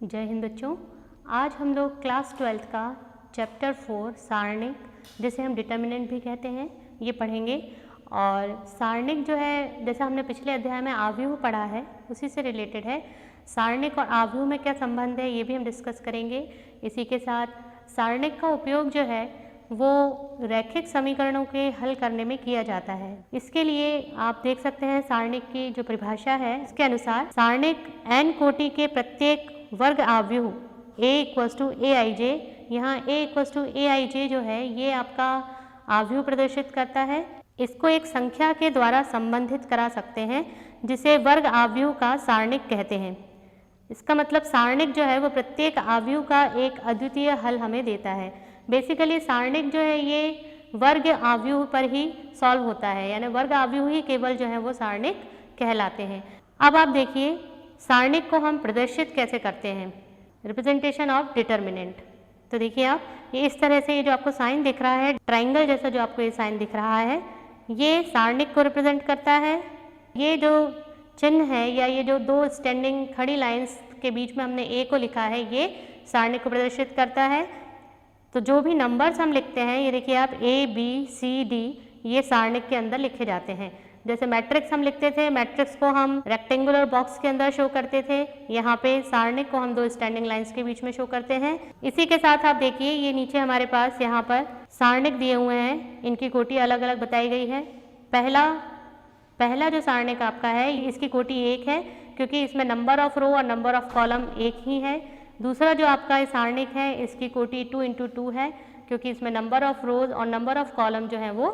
जय हिंद बच्चों। आज हम लोग क्लास 12th का चैप्टर 4 सारणिक, जिसे हम डिटर्मिनेंट भी कहते हैं, ये पढ़ेंगे। और सारणिक जो है, जैसा हमने पिछले अध्याय में आव्यूह पढ़ा है, उसी से रिलेटेड है। सारणिक और आव्यूह में क्या संबंध है, ये भी हम डिस्कस करेंगे। इसी के साथ सारणिक का उपयोग जो है वो रैखिक समीकरणों के हल करने में किया जाता है। इसके लिए आप देख सकते हैं सारणिक की जो परिभाषा है, इसके अनुसार सारणिक n कोटि के प्रत्येक वर्ग आव्यूह a = aij, यहाँ a = aij जो है ये आपका आव्यूह प्रदर्शित करता है। इसको एक संख्या के द्वारा संबंधित करा सकते हैं, जिसे वर्ग आव्यूह का सारणिक कहते हैं। इसका मतलब सारणिक जो है वो प्रत्येक आव्यूह का एक अद्वितीय हल हमें देता है। बेसिकली सारणिक जो है ये वर्ग आव्यूह पर ही सॉल्व होता है, यानी वर्ग आव्यूह ही केवल जो है वो सारणिक कहलाते हैं। अब आप देखिए सारणिक को हम प्रदर्शित कैसे करते हैं, रिप्रेजेंटेशन ऑफ डिटर्मिनेंट। तो देखिए आप, ये इस तरह से, ये जो आपको साइन दिख रहा है, ट्राइंगल जैसा जो आपको ये साइन दिख रहा है, ये सारणिक को रिप्रेजेंट करता है। ये जो चिन्ह है या ये जो दो स्टैंडिंग खड़ी लाइंस के बीच में हमने ए को लिखा है, ये सारणिक को प्रदर्शित करता है। तो जो भी नंबर्स हम लिखते हैं, ये देखिए आप ए बी सी डी, ये सारणिक के अंदर लिखे जाते हैं। जैसे मैट्रिक्स हम लिखते थे, मैट्रिक्स को हम रेक्टेंगुलर बॉक्स के अंदर शो करते थे, यहाँ पे सारणिक को हम दो स्टैंडिंग लाइंस के बीच में शो करते हैं। इसी के साथ आप देखिए ये नीचे हमारे पास यहाँ पर सारणिक दिए हुए हैं, इनकी कोटि अलग अलग बताई गई है। पहला जो सारणिक आपका है, इसकी कोटि 1 है, क्योंकि इसमें नंबर ऑफ रो और नंबर ऑफ कॉलम एक ही है। दूसरा जो आपका सारणिक है, इसकी कोटि 2 × 2 है, क्योंकि इसमें नंबर ऑफ रोज और नंबर ऑफ कॉलम जो है वो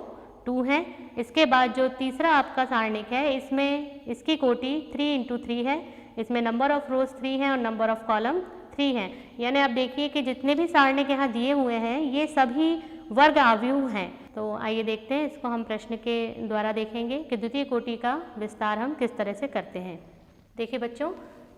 2 है। इसके बाद जो तीसरा आपका सारणिक है, इसमें इसकी कोटि 3 × 3 है, इसमें नंबर ऑफ रोज 3 है और नंबर ऑफ कॉलम 3 है। यानी आप देखिए कि जितने भी सारणिक यहाँ दिए हुए हैं, ये सभी वर्ग आव्यूह हैं। तो आइए देखते हैं, इसको हम प्रश्न के द्वारा देखेंगे कि द्वितीय कोटि का विस्तार हम किस तरह से करते हैं। देखिए बच्चों,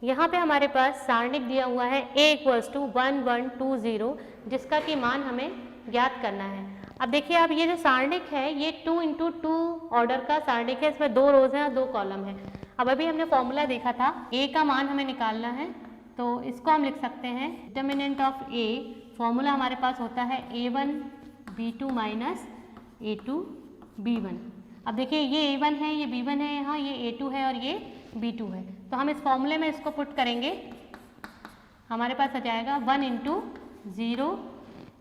यहाँ पे हमारे पास सारणिक दिया हुआ है a = 1 1 2 0, जिसका कि मान हमें ज्ञात करना है। अब देखिए आप, ये जो सारणिक है ये 2 × 2 ऑर्डर का सारणिक है, इसमें 2 रोज हैं और 2 कॉलम है। अब अभी हमने फॉर्मूला देखा था, a का मान हमें निकालना है, तो इसको हम लिख सकते हैं डिटर्मिनेंट ऑफ a। फॉर्मूला हमारे पास होता है a1 b2 - a2 b1। अब देखिए ये a1 है, ये b1 है, यहाँ ये a2 है और ये b2 है। तो हम इस फॉर्मूले में इसको पुट करेंगे, हमारे पास आ जाएगा 1 × 0,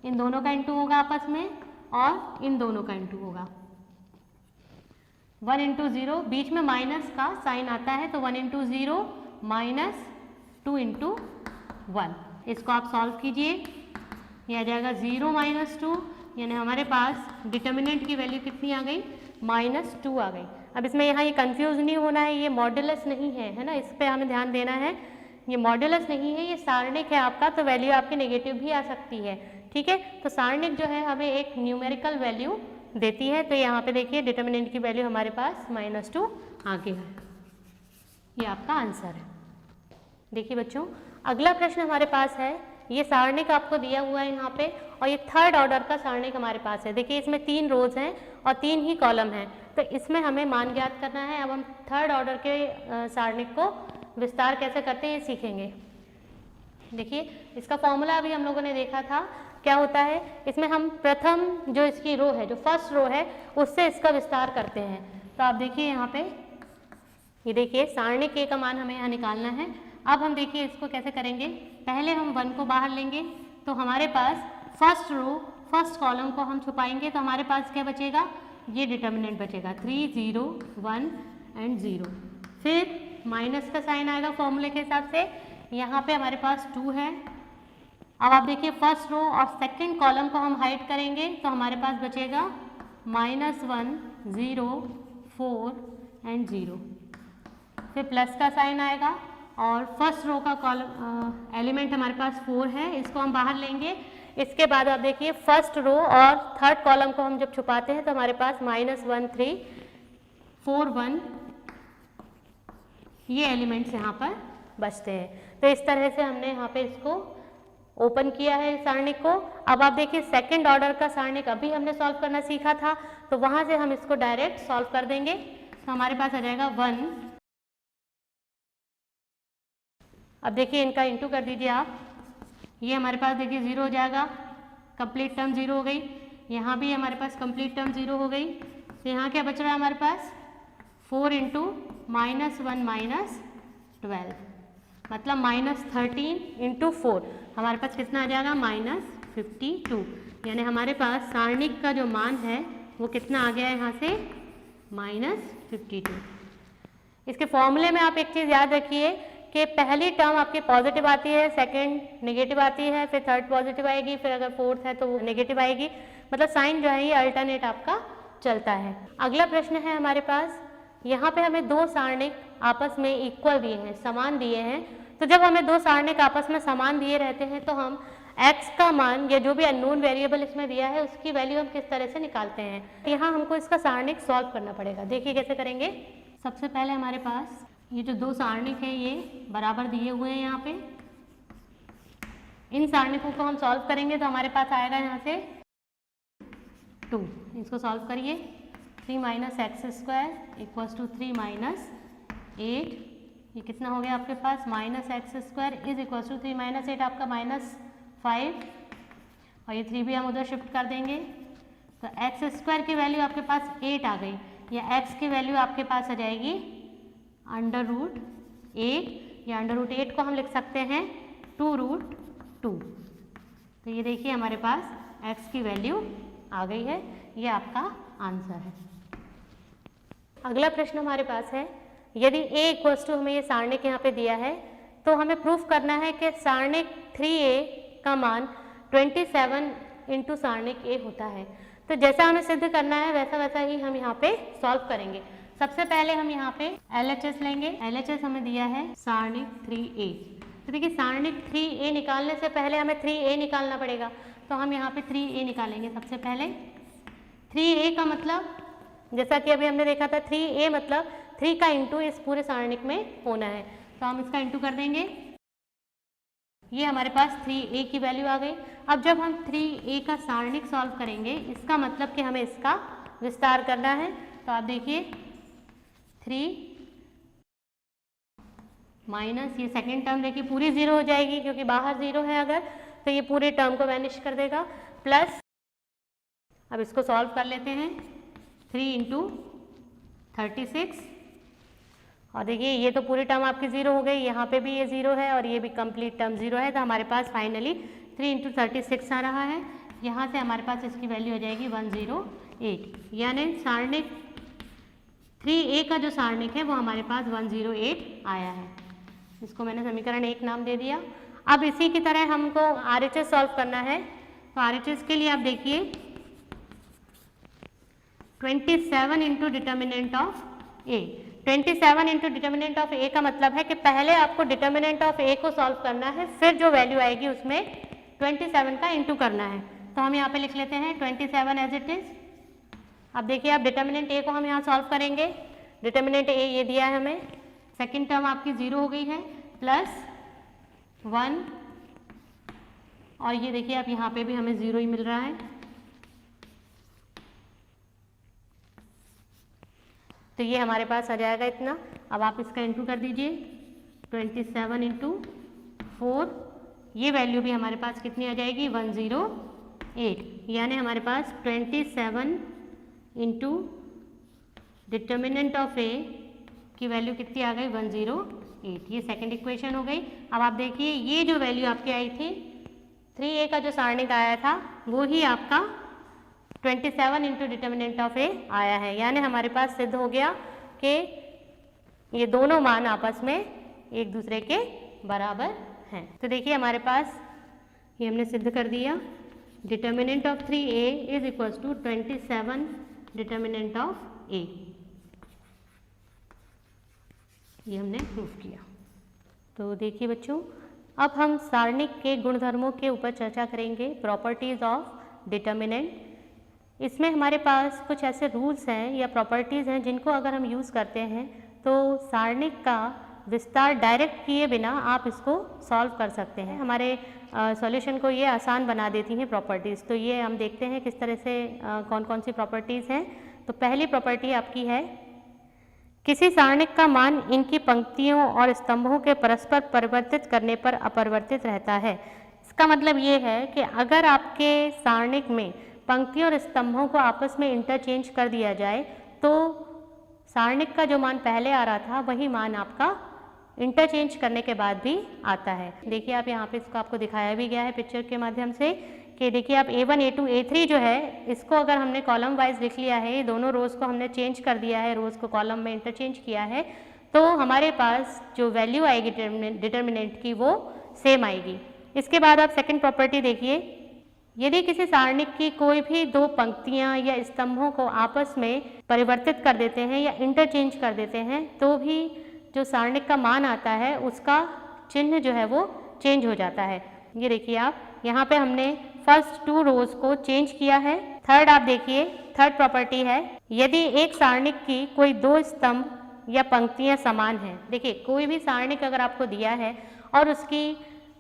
इन दोनों का इंटू होगा आपस में, और इन दोनों का इंटू होगा। 1 × 0, बीच में माइनस का साइन आता है, तो 1 × 0 - 2 × 1। इसको आप सॉल्व कीजिए, ये आ जाएगा 0 - 2, यानी हमारे पास डिटर्मिनेंट की वैल्यू कितनी आ गई, -2 आ गई। अब इसमें यहाँ ये कंफ्यूज नहीं होना है, ये मॉड्यूलस नहीं है, है ना, इस पे हमें ध्यान देना है। ये मॉड्यूलस नहीं है, ये सारणिक है आपका, तो वैल्यू आपकी नेगेटिव भी आ सकती है। ठीक है, तो सारणिक जो है हमें एक न्यूमेरिकल वैल्यू देती है। तो यहाँ पे देखिए डिटर्मिनेंट की वैल्यू हमारे पास -2 आ गई है। ये आपका आंसर है। देखिए बच्चों, अगला प्रश्न हमारे पास है, ये सारणिक आपको दिया हुआ है यहाँ पे, और ये थर्ड ऑर्डर का सारणिक हमारे पास है। देखिए इसमें 3 रोज हैं और 3 ही कॉलम हैं, तो इसमें हमें मान ज्ञात करना है। अब हम थर्ड ऑर्डर के सारणिक को विस्तार कैसे करते हैं ये सीखेंगे। देखिए इसका फॉर्मूला अभी हम लोगों ने देखा था, क्या होता है, इसमें हम प्रथम जो इसकी रो है, जो फर्स्ट रो है, उससे इसका विस्तार करते हैं। तो आप देखिए यहाँ पे, ये देखिए सारणिक a का मान हमें यहाँ निकालना है। अब हम देखिए इसको कैसे करेंगे, पहले हम 1 को बाहर लेंगे, तो हमारे पास फर्स्ट रो, फर्स्ट कॉलम को हम छुपाएंगे, तो हमारे पास क्या बचेगा, ये डिटर्मिनेंट बचेगा 3 0 1 और 0। फिर माइनस का साइन आएगा फॉर्मूले के हिसाब से, यहाँ पे हमारे पास 2 है। अब आप देखिए फर्स्ट रो और सेकंड कॉलम को हम हाइड करेंगे, तो हमारे पास बचेगा -1 0 4 और 0। फिर प्लस का साइन आएगा और फर्स्ट रो का कॉलम एलिमेंट हमारे पास 4 है, इसको हम बाहर लेंगे। इसके बाद आप देखिए फर्स्ट रो और थर्ड कॉलम को हम जब छुपाते हैं, तो हमारे पास -1 3 4 1 ये एलिमेंट्स यहाँ पर बचते हैं। तो इस तरह से हमने यहाँ पे इसको ओपन किया है सारणिक को। अब आप देखिए सेकंड ऑर्डर का सारणिक अभी हमने सॉल्व करना सीखा था, तो वहाँ से हम इसको डायरेक्ट सॉल्व कर देंगे। तो हमारे पास आ जाएगा 1। अब देखिए इनका इंटू कर दीजिए आप, ये हमारे पास देखिए 0 हो जाएगा, कंप्लीट टर्म 0 हो गई, यहाँ भी हमारे पास कंप्लीट टर्म 0 हो गई। तो यहाँ क्या बच रहा है हमारे पास 4 इंटू -1 -12, मतलब -13 इंटू 4, हमारे पास कितना आ जाएगा -52। यानी हमारे पास सारणिक का जो मान है वो कितना आ गया है यहाँ से -52। इसके फॉर्मूले में आप एक चीज़ याद रखिए कि पहली टर्म आपकी पॉजिटिव आती है, सेकंड नेगेटिव आती है, फिर थर्ड पॉजिटिव आएगी, फिर अगर फोर्थ है तो वो नेगेटिव आएगी, मतलब साइन जो है ये अल्टरनेट आपका चलता है। अगला प्रश्न है हमारे पास, यहाँ पे हमें दो सारणिक आपस में इक्वल दिए हैं, समान दिए हैं। तो जब हमें दो सारणिक आपस में समान दिए रहते हैं तो हम x का मान या जो भी अननोन वेरिएबल इसमें दिया है उसकी वैल्यू हम किस तरह से निकालते हैं। यहाँ हमको इसका सारणिक सॉल्व करना पड़ेगा। देखिए कैसे करेंगे। सबसे पहले हमारे पास ये जो दो सारणिक हैं ये बराबर दिए हुए हैं यहाँ पे, इन सारणिकों को हम सॉल्व करेंगे तो हमारे पास आएगा यहाँ से 2। इसको सॉल्व करिए, 3 - x² = 3 - 8, ये कितना हो गया आपके पास -x² = 3 - 8 आपका -5, और ये 3 भी हम उधर शिफ्ट कर देंगे तो x² की वैल्यू आपके पास 8 आ गई, या x की वैल्यू आपके पास आ जाएगी √8, या √8 को हम लिख सकते हैं 2√2। तो ये देखिए हमारे पास x की वैल्यू आ गई है, ये आपका आंसर है। अगला प्रश्न हमारे पास है, यदि a = हमें ये सारणिक यहाँ पे दिया है तो हमें प्रूफ करना है कि सारणिक 3a का मान 27 इंटू सारणिक a होता है। तो जैसा हमें सिद्ध करना है वैसा वैसा ही हम यहाँ पे सॉल्व करेंगे। सबसे पहले हम यहाँ पे LHS लेंगे। LHS हमें दिया है सारणिक 3a। तो देखिए सारणिक 3a निकालने से पहले हमें 3a निकालना पड़ेगा, तो हम यहाँ पे 3a निकालेंगे। सबसे पहले 3a का मतलब जैसा कि अभी हमने देखा था 3a मतलब 3 का इंटू इस पूरे सारणिक में होना है, तो हम इसका इंटू कर देंगे। ये हमारे पास 3a की वैल्यू आ गई। अब जब हम 3a का सारणिक सॉल्व करेंगे इसका मतलब कि हमें इसका विस्तार करना है। तो आप देखिए 3 माइनस ये सेकेंड टर्म देखिए पूरी 0 हो जाएगी क्योंकि बाहर 0 है अगर, तो ये पूरे टर्म को वैनिश कर देगा, प्लस अब इसको सॉल्व कर लेते हैं 3 इंटू 36, और देखिए ये तो पूरी टर्म आपकी 0 हो गई, यहाँ पे भी ये 0 है और ये भी कंप्लीट टर्म 0 है, तो हमारे पास फाइनली 3 इंटू 36 आ रहा है। यहाँ से हमारे पास इसकी वैल्यू हो जाएगी 108, यानी सारणिक 3a का जो सारणिक है वो हमारे पास 108 आया है। इसको मैंने समीकरण 1 नाम दे दिया। अब इसी की तरह हमको RHS सॉल्व करना है, तो RHS के लिए आप देखिए 27 into determinant of a। 27 into determinant of a का मतलब है कि पहले आपको डिटर्मिनेंट ऑफ a को सॉल्व करना है, फिर जो वैल्यू आएगी उसमें 27 का इंटू करना है। तो हम यहाँ पे लिख लेते हैं 27 एज इट इज। अब देखिए आप डिटर्मिनेंट a को हम यहाँ सॉल्व करेंगे। डिटर्मिनेंट a ये दिया है हमें, सेकेंड टर्म आपकी 0 हो गई है, प्लस 1, और ये देखिए आप यहाँ पे भी हमें 0 ही मिल रहा है। तो ये हमारे पास आ जाएगा इतना। अब आप इसका इंटू कर दीजिए 27 इंटू 4, ये वैल्यू भी हमारे पास कितनी आ जाएगी 108, यानी हमारे पास 27 इंटू डिटर्मिनेंट ऑफ a की वैल्यू कितनी आ गई 108। ये सेकंड इक्वेशन हो गई। अब आप देखिए ये जो वैल्यू आपकी आई थी 3a का जो सारणिक आया था वो ही आपका 27 इंटू डिटर्मिनेंट ऑफ a आया है, यानी हमारे पास सिद्ध हो गया कि ये दोनों मान आपस में एक दूसरे के बराबर हैं। तो देखिए हमारे पास ये हमने सिद्ध कर दिया, determinant of 3a is equals to 27 determinant of a, ये हमने प्रूफ किया। तो देखिए बच्चों, अब हम सारणिक के गुणधर्मों के ऊपर चर्चा करेंगे, प्रॉपर्टीज ऑफ डिटर्मिनेंट। इसमें हमारे पास कुछ ऐसे रूल्स हैं या प्रॉपर्टीज़ हैं जिनको अगर हम यूज़ करते हैं तो सारणिक का विस्तार डायरेक्ट किए बिना आप इसको सॉल्व कर सकते हैं। हमारे सॉल्यूशन को ये आसान बना देती हैं प्रॉपर्टीज़। तो ये हम देखते हैं किस तरह से कौन कौन सी प्रॉपर्टीज़ हैं। तो पहली प्रॉपर्टी आपकी है किसी सारणिक का मान इनकी पंक्तियों और स्तंभों के परस्पर परिवर्तित करने पर अपरिवर्तित रहता है। इसका मतलब ये है कि अगर आपके सारणिक में पंक्तियों और स्तंभों को आपस में इंटरचेंज कर दिया जाए तो सारणिक का जो मान पहले आ रहा था वही मान आपका इंटरचेंज करने के बाद भी आता है। देखिए आप यहाँ पे इसको आपको दिखाया भी गया है पिक्चर के माध्यम से कि देखिए आप A1, A2, A3 जो है इसको अगर हमने कॉलम वाइज लिख लिया है, दोनों रोज को हमने चेंज कर दिया है, रोज को कॉलम में इंटरचेंज किया है, तो हमारे पास जो वैल्यू आएगी डिटर्मिनेंट की वो सेम आएगी। इसके बाद आप सेकंड प्रॉपर्टी देखिए, यदि किसी सारणिक की कोई भी दो पंक्तियां या स्तंभों को आपस में परिवर्तित कर देते हैं या इंटरचेंज कर देते हैं तो भी जो सारणिक का मान आता है उसका चिन्ह जो है वो चेंज हो जाता है। ये देखिए आप यहाँ पे हमने फर्स्ट टू रोज को चेंज किया है। थर्ड आप देखिए, थर्ड प्रॉपर्टी है, यदि एक सारणिक की कोई दो स्तंभ या पंक्तियां समान हैं। देखिए कोई भी सारणिक अगर आपको दिया है और उसकी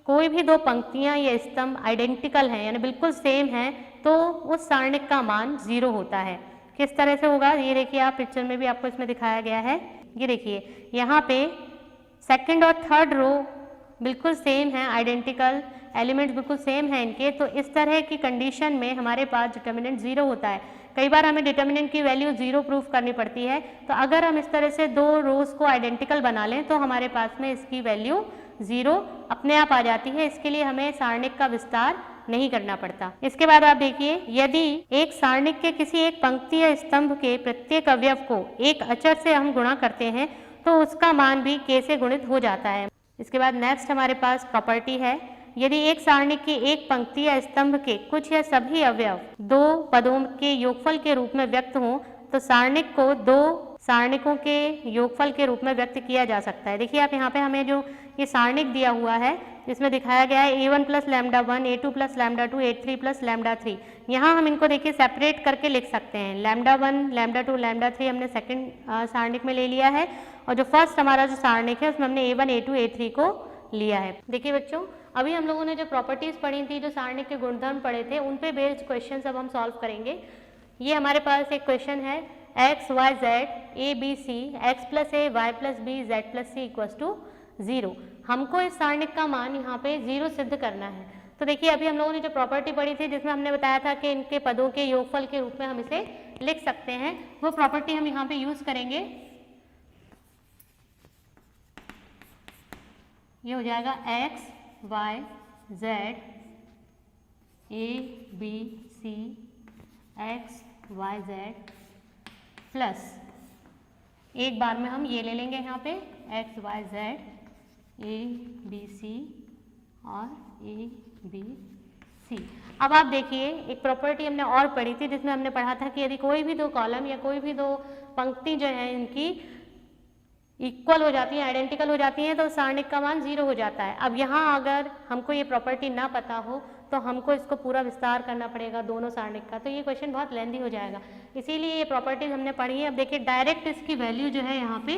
कोई भी दो पंक्तियां या स्तंभ आइडेंटिकल हैं यानी बिल्कुल सेम हैं तो उस सारणिक का मान 0 होता है। किस तरह से होगा ये देखिए आप पिक्चर में भी आपको इसमें दिखाया गया है। ये देखिए यहाँ पे सेकंड और थर्ड रो बिल्कुल सेम है, आइडेंटिकल एलिमेंट्स बिल्कुल सेम है इनके, तो इस तरह की कंडीशन में हमारे पास डिटर्मिनेंट 0 होता है। कई बार हमें डिटर्मिनेंट की वैल्यू 0 प्रूफ करनी पड़ती है, तो अगर हम इस तरह से दो रोज को आइडेंटिकल बना लें तो हमारे पास में इसकी वैल्यू 0 अपने आप आ जाती है। इसके लिए हमें सारणिक का विस्तार नहीं करना पड़ता। इसके बाद आप देखिए, यदि एक सारणिक के किसी एक पंक्ति या स्तंभ के प्रत्येक अवयव को एक अचर से हम गुणा करते हैं तो उसका मान भी k से गुणित हो जाता है। इसके बाद नेक्स्ट हमारे पास प्रॉपर्टी है, यदि एक सारणिक की एक पंक्ति या स्तंभ के कुछ या सभी अवयव दो पदों के योगफल के रूप में व्यक्त हों तो सारणिक को दो सारणिकों के योगफल के रूप में व्यक्त किया जा सकता है। देखिए आप यहाँ पे हमें जो ये सारणिक दिया हुआ है जिसमें दिखाया गया है A1 + λ1, A2 + λ2, A3 + λ3। यहाँ हम इनको देखिए सेपरेट करके लिख सकते हैं। λ1, λ2, λ3 हमने सेकंड सारणिक में ले लिया है और जो फर्स्ट हमारा जो सारणिक है उसमें हमने A1, A2, A3 को लिया है। देखिए बच्चों, अभी हम लोगों ने जो प्रॉपर्टीज पढ़ी थी, जो सारणिक के गुणधर्म पढ़े थे, उन पे बेस्ड क्वेश्चन अब हम सॉल्व करेंगे। ये हमारे पास एक क्वेश्चन है x, y, z, a, b, c, x + a, y + b, z + c = 0। हमको इस सारणिक का मान यहाँ पे 0 सिद्ध करना है। तो देखिए अभी हम लोगों ने जो प्रॉपर्टी पढ़ी थी जिसमें हमने बताया था कि इनके पदों के योगफल के रूप में हम इसे लिख सकते हैं, वो प्रॉपर्टी हम यहाँ पे यूज करेंगे। ये हो जाएगा x, y, z, a, b, c, x, y, z plus एक बार में हम ये ले लेंगे यहाँ पे x, y, z, a, b, c और a, b, c। अब आप देखिए एक प्रॉपर्टी हमने और पढ़ी थी जिसमें हमने पढ़ा था कि यदि कोई भी दो कॉलम या कोई भी दो पंक्ति जो है इनकी इक्वल हो जाती है, आइडेंटिकल हो जाती हैं, तो सारणिक का मान 0 हो जाता है। अब यहाँ अगर हमको ये प्रॉपर्टी ना पता हो तो हमको इसको पूरा विस्तार करना पड़ेगा दोनों सारणिक का, तो ये क्वेश्चन बहुत लेंदी हो जाएगा। इसीलिए ये प्रॉपर्टीज हमने पढ़ी है। अब देखिए डायरेक्ट इसकी वैल्यू जो है यहाँ पे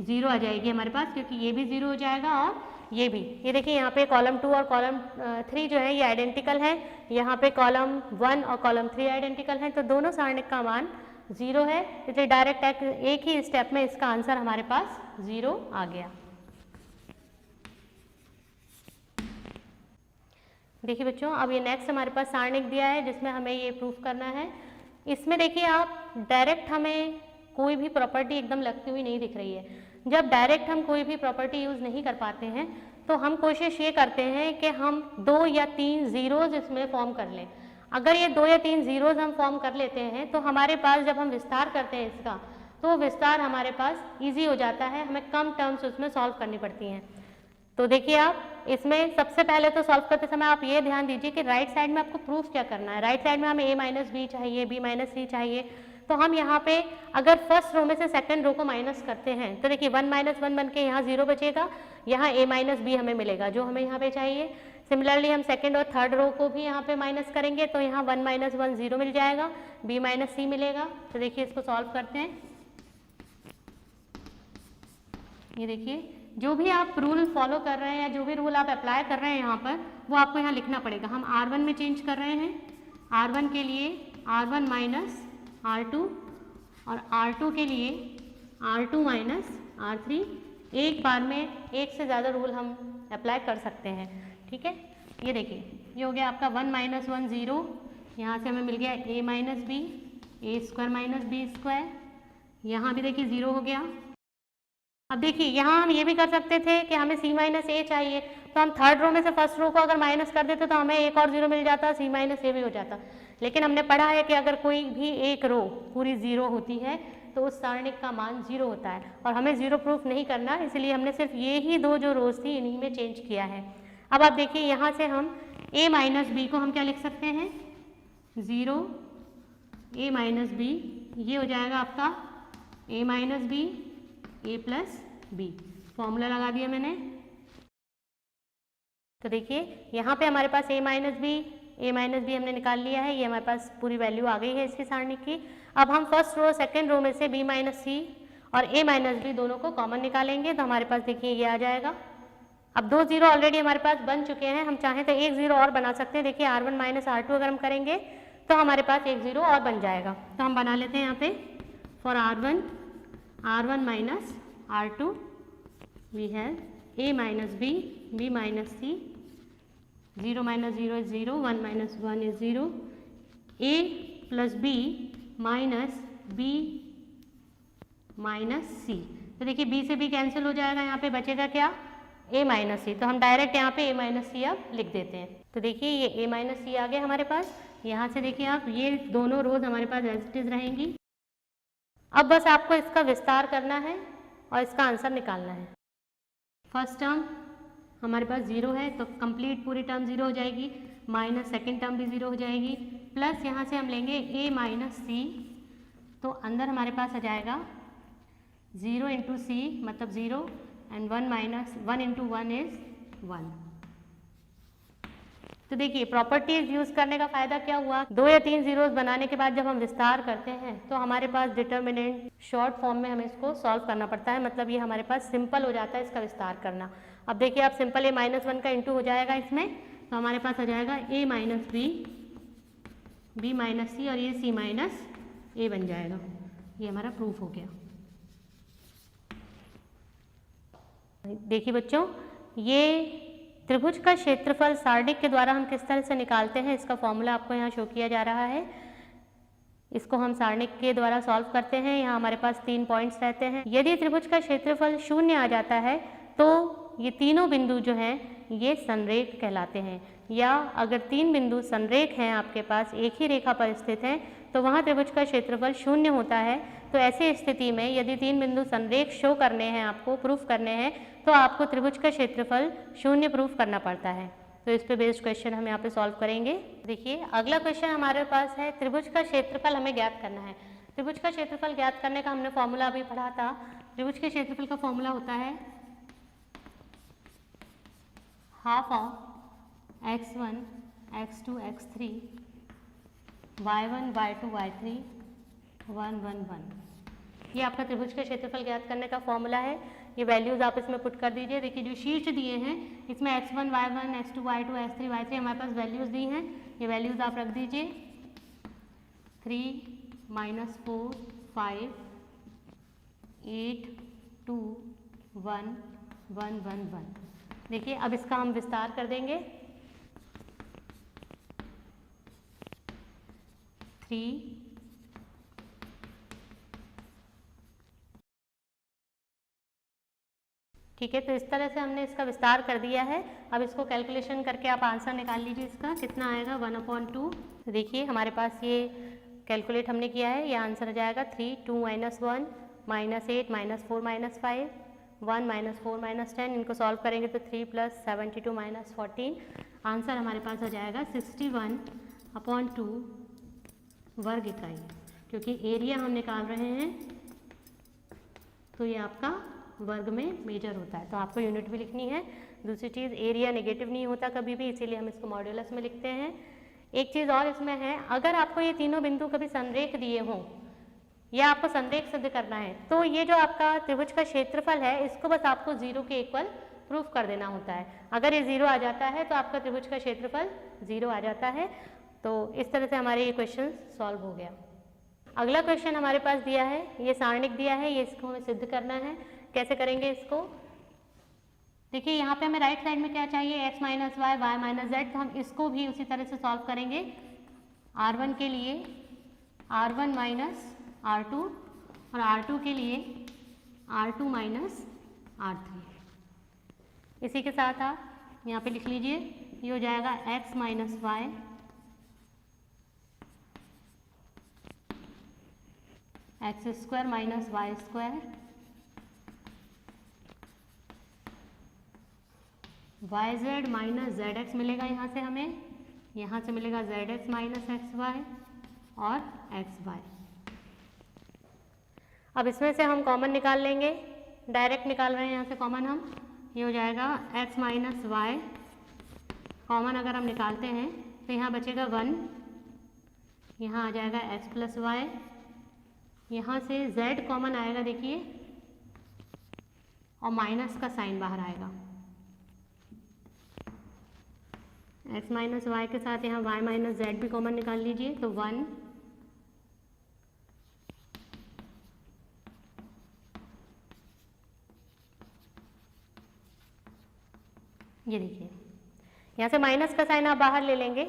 0 आ जाएगी हमारे पास, क्योंकि ये भी 0 हो जाएगा और ये भी। ये देखिए यहाँ पे कॉलम 2 और कॉलम 3 जो है ये आइडेंटिकल है, यहाँ पे कॉलम 1 और कॉलम 3 आइडेंटिकल हैं, तो दोनों सारणिक का मान 0 है। इसलिए डायरेक्ट एक ही स्टेप में इसका आंसर हमारे पास 0 आ गया। देखिए बच्चों, अब ये नेक्स्ट हमारे पास सारणिक दिया है जिसमें हमें ये प्रूफ करना है। इसमें देखिए आप डायरेक्ट हमें कोई भी प्रॉपर्टी एकदम लगती हुई नहीं दिख रही है। जब डायरेक्ट हम कोई भी प्रॉपर्टी यूज़ नहीं कर पाते हैं तो हम कोशिश ये करते हैं कि हम 2 या 3 जीरोज इसमें फॉर्म कर लें। अगर ये 2 या 3 जीरोज हम फॉर्म कर लेते हैं तो हमारे पास जब हम विस्तार करते हैं इसका, तो विस्तार हमारे पास ईजी हो जाता है, हमें कम टर्म्स उसमें सॉल्व करनी पड़ती हैं। तो देखिए आप इसमें सबसे पहले तो सॉल्व करते समय आप ये ध्यान दीजिए कि राइट साइड में आपको प्रूफ क्या करना है। राइट साइड में हमें a - b चाहिए, b - c चाहिए, तो हम यहाँ पे अगर फर्स्ट रो में से सेकंड रो को माइनस करते हैं तो देखिए 1 - 1 बन के यहाँ 0 बचेगा, यहाँ a - b हमें मिलेगा जो हमें यहाँ पे चाहिए। सिमिलरली हम सेकंड और थर्ड रो को भी यहाँ पे माइनस करेंगे तो यहाँ 1 - 1 0 मिल जाएगा, b - c मिलेगा। तो देखिए इसको सॉल्व करते हैं। ये देखिए जो भी आप रूल फॉलो कर रहे हैं या जो भी रूल आप अप्लाई कर रहे हैं यहाँ पर, वो आपको यहाँ लिखना पड़ेगा। हम R1 में चेंज कर रहे हैं, R1 के लिए R1 - R2 और R2 के लिए R2 माइनस R3, एक बार में एक से ज़्यादा रूल हम अप्लाई कर सकते हैं, ठीक है। ये देखिए, ये हो गया आपका 1 माइनस 1 0, यहाँ से हमें मिल गया a minus b, a square minus b square, यहाँ भी देखिए 0 हो गया। अब देखिए यहाँ हम ये भी कर सकते थे कि हमें c माइनस ए चाहिए, तो हम थर्ड रो में से फर्स्ट रो को अगर माइनस कर देते तो हमें एक और 0 मिल जाता, c माइनस ए भी हो जाता। लेकिन हमने पढ़ा है कि अगर कोई भी एक रो पूरी 0 होती है तो उस सारणिक का मान 0 होता है, और हमें 0 प्रूफ नहीं करना, इसलिए हमने सिर्फ ये ही दो जो रोज थी इन्हीं में चेंज किया है। अब आप देखिए यहाँ से हम a माइनस बी को हम क्या लिख सकते हैं, 0 a माइनस बी, ये हो जाएगा आपका a minus b a plus b, formula लगा दिया मैंने। तो देखिए यहाँ पे हमारे पास a माइनस बी हमने निकाल लिया है, ये हमारे पास पूरी वैल्यू आ गई है इसकी सारणी की। अब हम फर्स्ट रो सेकंड रो में से b माइनस सी और a माइनस बी दोनों को कॉमन निकालेंगे, तो हमारे पास देखिए ये आ जाएगा। अब 2 0 ऑलरेडी हमारे पास बन चुके हैं, हम चाहें तो एक 0 और बना सकते हैं। देखिए R1 माइनस R2 अगर हम करेंगे तो हमारे पास एक 0 और बन जाएगा, तो हम बना लेते हैं यहाँ पे for R1 minus R2 we have a minus b minus c, 0 minus 0 is 0, 1 minus 1 is 0, a plus b minus b minus c। तो देखिए b से b कैंसिल हो जाएगा, यहाँ पे बचेगा क्या, a माइनस सी, तो हम डायरेक्ट यहाँ पे a माइनस सी अब लिख देते हैं। तो देखिए ये a माइनस सी आ गया हमारे पास। यहाँ से देखिए आप ये दोनों रोज हमारे पास एज इट इज रहेंगी। अब बस आपको इसका विस्तार करना है और इसका आंसर निकालना है। फर्स्ट टर्म हमारे पास 0 है तो कंप्लीट पूरी टर्म 0 हो जाएगी, माइनस सेकेंड टर्म भी 0 हो जाएगी, प्लस यहाँ से हम लेंगे a माइनस सी, तो अंदर हमारे पास आ जाएगा 0 इंटू सी मतलब 0 एंड 1 माइनस 1 इंटू 1 इज 1। तो देखिए प्रॉपर्टीज यूज़ करने का फ़ायदा क्या हुआ, 2 या 3 जीरोस बनाने के बाद जब हम विस्तार करते हैं तो हमारे पास डिटर्मिनेंट शॉर्ट फॉर्म में हमें इसको सॉल्व करना पड़ता है, मतलब ये हमारे पास सिंपल हो जाता है इसका विस्तार करना। अब देखिए आप सिंपल a माइनस 1 का इंटू हो जाएगा इसमें, तो हमारे पास आ जाएगा a माइनस बी माइनस सी और ये c माइनस ए बन जाएगा। ये हमारा प्रूफ हो गया। देखिए बच्चों, ये त्रिभुज का क्षेत्रफल सारणिक के द्वारा हम किस तरह से निकालते हैं इसका फॉर्मूला आपको यहाँ शो किया जा रहा है। इसको हम सारणिक के द्वारा सॉल्व करते हैं। यहाँ हमारे पास 3 पॉइंट्स रहते हैं। यदि त्रिभुज का क्षेत्रफल 0 आ जाता है तो ये तीनों बिंदु जो हैं ये संरेख कहलाते हैं, या अगर 3 बिंदु संरेख हैं आपके पास एक ही रेखा पर स्थित हैं तो वहाँ त्रिभुज का क्षेत्रफल 0 होता है। तो ऐसी स्थिति में यदि 3 बिंदु संरेख शो करने हैं, आपको प्रूफ करने हैं, तो आपको त्रिभुज का क्षेत्रफल 0 प्रूफ करना पड़ता है। तो इस पे बेस्ड क्वेश्चन हम यहाँ पे सॉल्व करेंगे। देखिए अगला क्वेश्चन हमारे पास है, त्रिभुज का क्षेत्रफल हमें ज्ञात करना है। त्रिभुज का क्षेत्रफल ज्ञात करने का हमने फॉर्मूला अभी पढ़ा था। त्रिभुज के क्षेत्रफल का फॉर्मूला होता है half of x1 x2 x3 y1 y2 y3 1 1 1। ये आपका त्रिभुज के क्षेत्रफल ज्ञात करने का फॉर्मूला है। ये वैल्यूज आप इसमें पुट कर दीजिए। देखिए जो शीर्ष दिए हैं इसमें x1 y1 x2 y2 x3 y3 हमारे पास वैल्यूज दी हैं, ये वैल्यूज आप रख दीजिए। 3 -4 5 8 2 1 1 1 1। देखिए अब इसका हम विस्तार कर देंगे। 3 ठीक है, तो इस तरह से हमने इसका विस्तार कर दिया है। अब इसको कैलकुलेशन करके आप आंसर निकाल लीजिए। इसका कितना आएगा 1/2। देखिए हमारे पास ये कैलकुलेट हमने किया है, ये आंसर आ जाएगा 3 2 -1 -8 -4 -5 1 -4 -10। इनको सॉल्व करेंगे तो 3 + 72 -14। आंसर हमारे पास आ जाएगा 61/2 वर्ग इकाई। क्योंकि एरिया हम निकाल रहे हैं तो ये आपका वर्ग में मेजर होता है, तो आपको यूनिट भी लिखनी है। दूसरी चीज़ एरिया नेगेटिव नहीं होता कभी भी, इसीलिए हम इसको मॉड्यूलस में लिखते हैं। एक चीज़ और इसमें है, अगर आपको ये तीनों बिंदु कभी संरेख दिए हों या आपको संरेख सिद्ध करना है तो ये जो आपका त्रिभुज का क्षेत्रफल है इसको बस आपको 0 के इक्वल प्रूफ कर देना होता है। अगर ये 0 आ जाता है तो आपका त्रिभुज का क्षेत्रफल 0 आ जाता है। तो इस तरह से हमारे ये क्वेश्चन सॉल्व हो गया। अगला क्वेश्चन हमारे पास दिया है, ये सारणिक दिया है, ये इसको हमें सिद्ध करना है। कैसे करेंगे इसको? देखिए यहाँ पे हमें राइट साइड में क्या चाहिए, x minus y, y minus z, तो हम इसको भी उसी तरह से सॉल्व करेंगे। r1 के लिए r1 माइनस r2 और r2 के लिए r2 माइनस r3। इसी के साथ आप यहाँ पे लिख लीजिए, ये हो जाएगा x minus y x square minus y square, y z minus z x मिलेगा यहाँ से हमें, यहाँ से मिलेगा z x minus x y और एक्स वाई। अब इसमें से हम कॉमन निकाल लेंगे, डायरेक्ट निकाल रहे हैं यहाँ से कॉमन हम, ये हो जाएगा x माइनस वाई, कॉमन अगर हम निकालते हैं तो यहाँ बचेगा 1, यहाँ आ जाएगा x प्लस वाई, यहाँ से z कॉमन आएगा देखिए, और माइनस का साइन बाहर आएगा। x माइनस वाई के साथ यहाँ y माइनस जेड भी कॉमन निकाल लीजिए, तो 1, ये देखिए यहाँ से माइनस का साइन आप बाहर ले लेंगे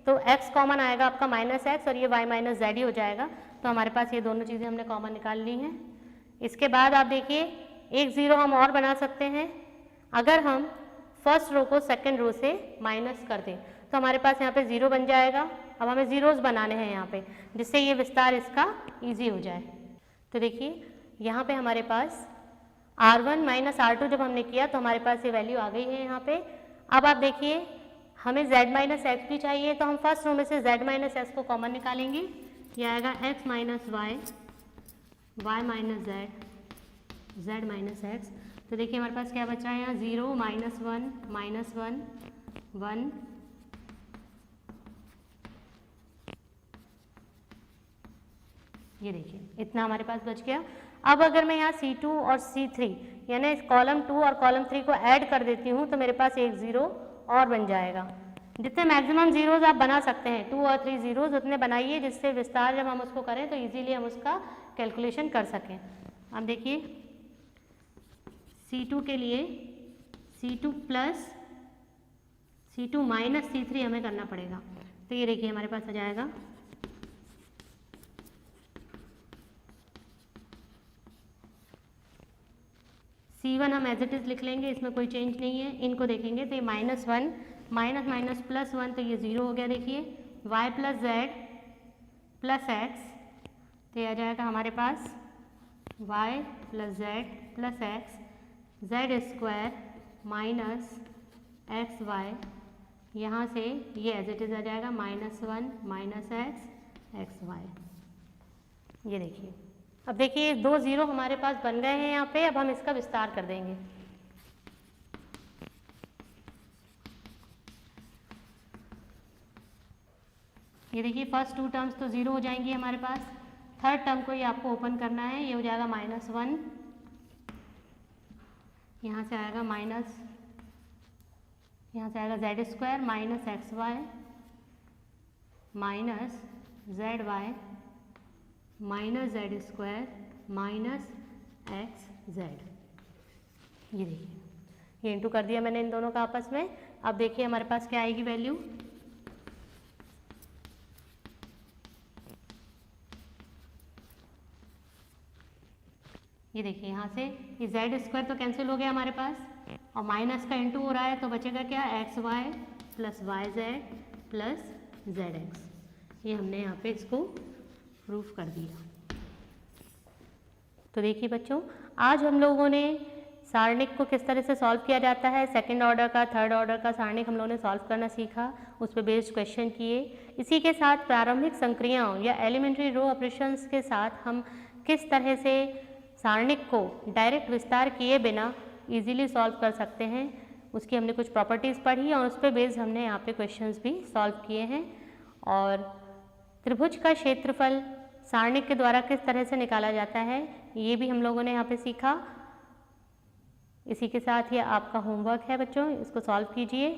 तो x कॉमन आएगा आपका माइनस एक्स और ये y माइनस जेड ही हो जाएगा। तो हमारे पास ये दोनों चीज़ें हमने कॉमन निकाल ली हैं। इसके बाद आप देखिए एक ज़ीरो हम और बना सकते हैं, अगर हम फर्स्ट रो को सेकंड रो से माइनस कर दें तो हमारे पास यहाँ पे ज़ीरो बन जाएगा। अब हमें ज़ीरोज़ बनाने हैं यहाँ पे, जिससे ये विस्तार इसका ईजी हो जाए। तो देखिए यहाँ पे हमारे पास R1 माइनस R2 जब हमने किया तो हमारे पास ये वैल्यू आ गई है यहाँ पे। अब आप देखिए हमें z माइनस एक्स भी चाहिए, तो हम फर्स्ट रो में से z माइनस एक्स को कॉमन निकालेंगे, ये आएगा x minus y, y minus z, z minus x. तो देखिए हमारे पास क्या बचा है यहाँ, 0 माइनस 1 माइनस 1 1, ये देखिए इतना हमारे पास बच गया। अब अगर मैं यहाँ C2 और C3 यानी कॉलम 2 और कॉलम 3 को ऐड कर देती हूँ तो मेरे पास एक ज़ीरो और बन जाएगा। जितने मैक्सिमम ज़ीरोज़ आप बना सकते हैं 2 और 3 ज़ीरोज़ उतने बनाइए, जिससे विस्तार जब हम उसको करें तो इजीली हम उसका कैलकुलेशन कर सकें। अब देखिए C2 के लिए C2 plus C2 minus C3 हमें करना पड़ेगा। तो ये देखिए हमारे पास आ जाएगा C1 हम एज इट इज़ लिख लेंगे, इसमें कोई चेंज नहीं है। इनको देखेंगे तो ये माइनस 1 माइनस माइनस प्लस 1, तो ये 0 हो गया। देखिए y plus z plus x, तो ये आ जाएगा हमारे पास y plus z plus x, z square minus x y, यहाँ से ये एज इट इज़ आ जाएगा -1 माइनस एक्स एक्स वाई। ये देखिए अब देखिए 2 ज़ीरो हमारे पास बन गए हैं यहाँ पे। अब हम इसका विस्तार कर देंगे। ये देखिए फर्स्ट 2 टर्म्स तो 0 हो जाएंगी हमारे पास, थर्ड टर्म को ये आपको ओपन करना है, ये हो जाएगा -1, यहाँ से आएगा माइनस, यहाँ से आएगा z square minus x y minus z y minus z square minus x z. ये देखिए ये इंटू कर दिया मैंने इन दोनों का आपस में। अब देखिए हमारे पास क्या आएगी वैल्यू, ये देखिए यहाँ से ये जेड स्क्वायर तो कैंसिल हो गया हमारे पास और माइनस का इंटू हो रहा है, तो बचेगा क्या, x y plus y z plus z x. ये हमने यहाँ पे इसको प्रूफ कर दिया। तो देखिए बच्चों आज हम लोगों ने सारणिक को किस तरह से सॉल्व किया जाता है, सेकंड ऑर्डर का थर्ड ऑर्डर का सारणिक हम लोगों ने सॉल्व करना सीखा, उस पर बेस्ड क्वेश्चन किए। इसी के साथ प्रारंभिक संक्रियाओं या एलिमेंट्री रो ऑपरेशंस के साथ हम किस तरह से सारणिक को डायरेक्ट विस्तार किए बिना इजीली सॉल्व कर सकते हैं, उसकी हमने कुछ प्रॉपर्टीज़ पढ़ी और उस पर बेस्ड हमने यहाँ पे क्वेश्चंस भी सॉल्व किए हैं। और त्रिभुज का क्षेत्रफल सारणिक के द्वारा किस तरह से निकाला जाता है ये भी हम लोगों ने यहाँ पे सीखा। इसी के साथ ये आपका होमवर्क है बच्चों, इसको सॉल्व कीजिए।